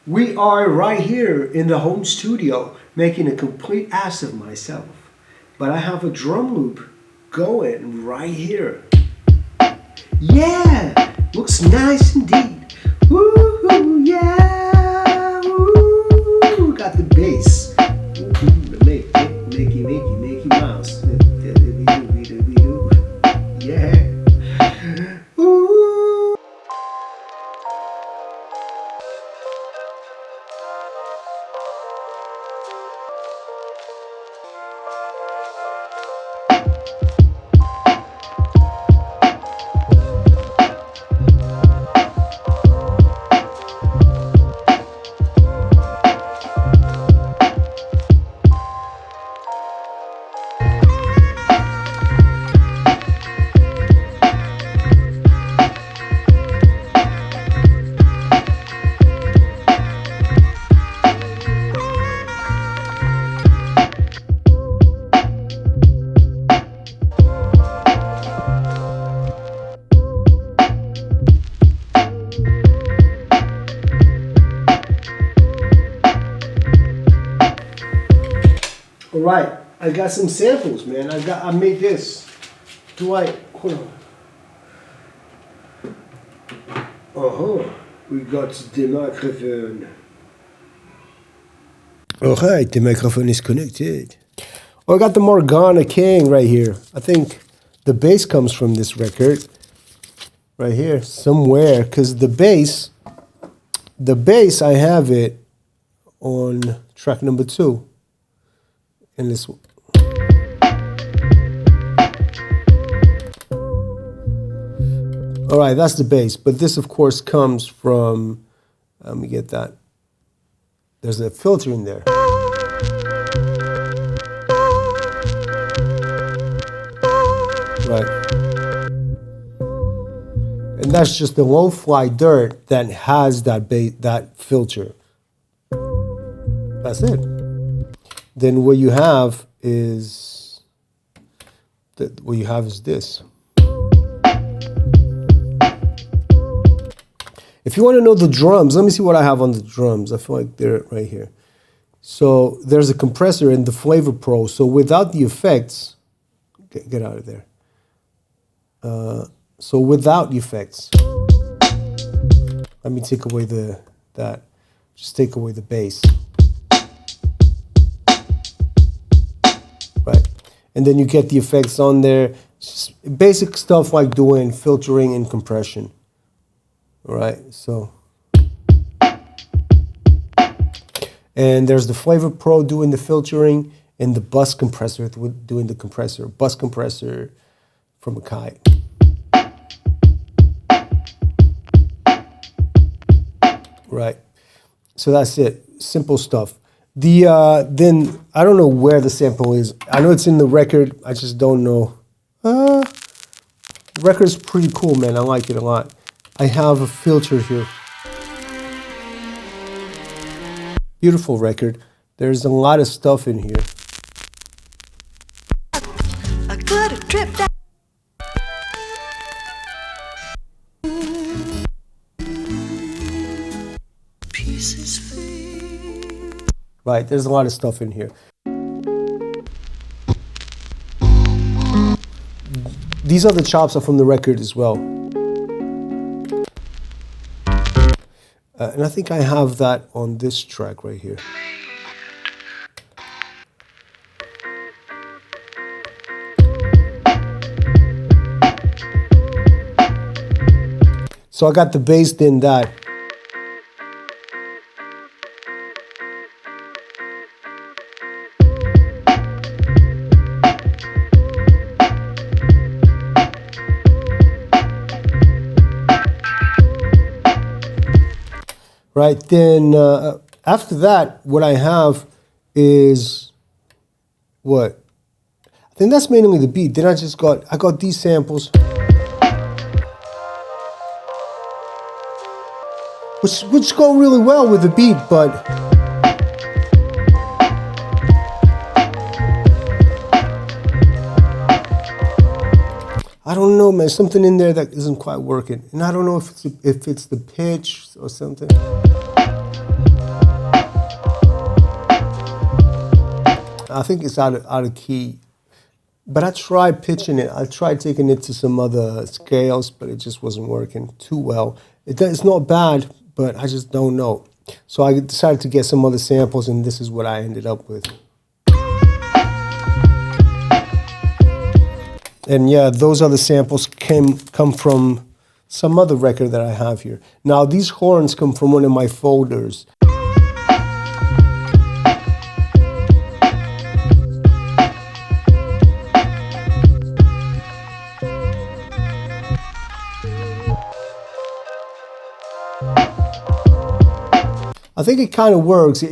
We are right here in the home studio making a complete ass of myself. But I have a drum loop going right here. Yeah! Looks nice indeed. Woo-hoo, yeah! Woo! Got the bass. Makey mouse. Yeah. Ooh. All right, I got some samples, man. I made this. Hold on. We got the microphone. All right, the microphone is connected. Oh, I got the Morgana King right here. I think the bass comes from this record right here somewhere, because the bass I have it on track number 2. In this one. All right, that's the bass. But this, of course, comes from, let me get that. There's a filter in there. Right. And that's just the low-fly dirt that has that filter. That's it. Then what you have is this. If you want to know the drums, let me see what I have on the drums. I feel like they're right here. So there's a compressor in the Flavor Pro. So without the effects, get out of there. So without the effects, let me take away just take away the bass. Right, and then you get the effects on there. Just basic stuff like doing filtering and compression. All right, so. And there's the Flavor Pro doing the filtering and the bus compressor doing the compressor. Bus compressor from AKAI. Right, so that's it. Simple stuff. Then I don't know where the sample is. I know it's in the record. I just don't know. The record's pretty cool, man. I like it a lot. I have a filter here. Beautiful record. There's a lot of stuff in here. A good trip down. Pieces free. Right, there's a lot of stuff in here. These other chops are from the record as well. And I think I have that on this track right here. So I got the bass in that. Right, then after that, what I have is what? I think that's mainly the beat. Then I got these samples, which go really well with the beat, but I don't know, man. Something in there that isn't quite working, and I don't know if it's the pitch or something. I think it's out of key. But I tried pitching it. I tried taking it to some other scales, but it just wasn't working too well. It's not bad, but I just don't know. So I decided to get some other samples, and this is what I ended up with. And yeah, those other samples come from some other record that I have here. Now, these horns come from one of my folders. I think it kind of works.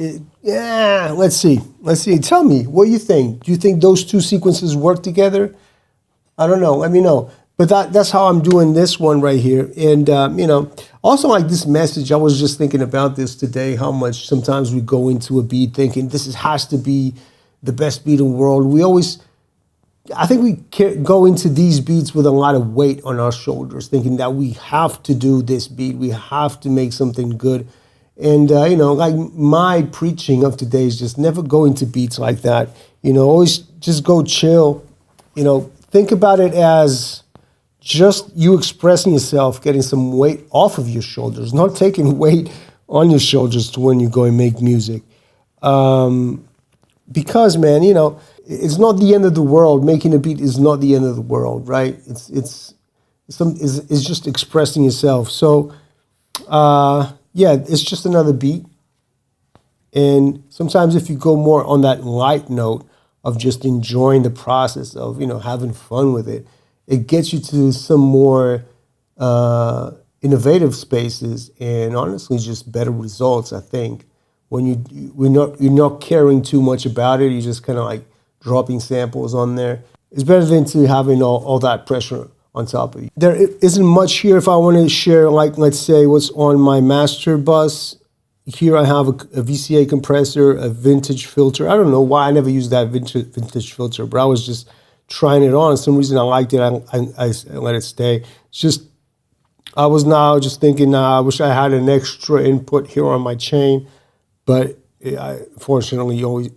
Yeah, let's see. Let's see. Tell me, what do you think? Do you think those two sequences work together? I don't know. Let me know. But that's how I'm doing this one right here. And, you know, also like this message, I was just thinking about this today, how much sometimes we go into a beat thinking this has to be the best beat in the world. We always, I think we go into these beats with a lot of weight on our shoulders, thinking that we have to do this beat. We have to make something good. And, you know, like my preaching of today is just never go into beats like that. You know, always just go chill. You know, think about it as just you expressing yourself, getting some weight off of your shoulders, not taking weight on your shoulders to when you go and make music. Because, man, you know, it's not the end of the world. Making a beat is not the end of the world, right? It's just expressing yourself. So, yeah, it's just another beat. And sometimes if you go more on that light note of just enjoying the process of, you know, having fun with it, it gets you to some more innovative spaces and honestly just better results, I think. When you're not caring too much about it, you're just kind of like dropping samples on there. It's better than to having all that pressure on top of you. There isn't much here. If I want to share, like, let's say what's on my master bus, here I have a VCA compressor, a vintage filter. I don't know why I never used that vintage filter, but I was just trying it on. For some reason I liked it. I let it stay. It's just, I was now just thinking, I wish I had an extra input here on my chain, but I fortunately always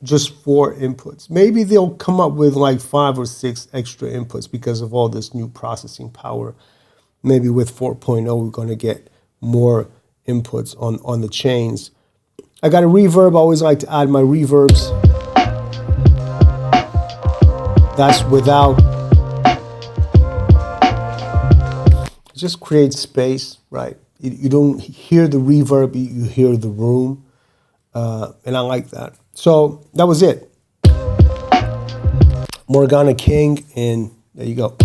just 4 inputs. Maybe they'll come up with like 5 or 6 extra inputs because of all this new processing power. Maybe with 4.0 we're going to get more inputs on the chains. I got a reverb. I always like to add my reverbs. That's without. Just create space, right? You don't hear the reverb, you hear the room. And I like that. So that was it. Morgana King, and there you go.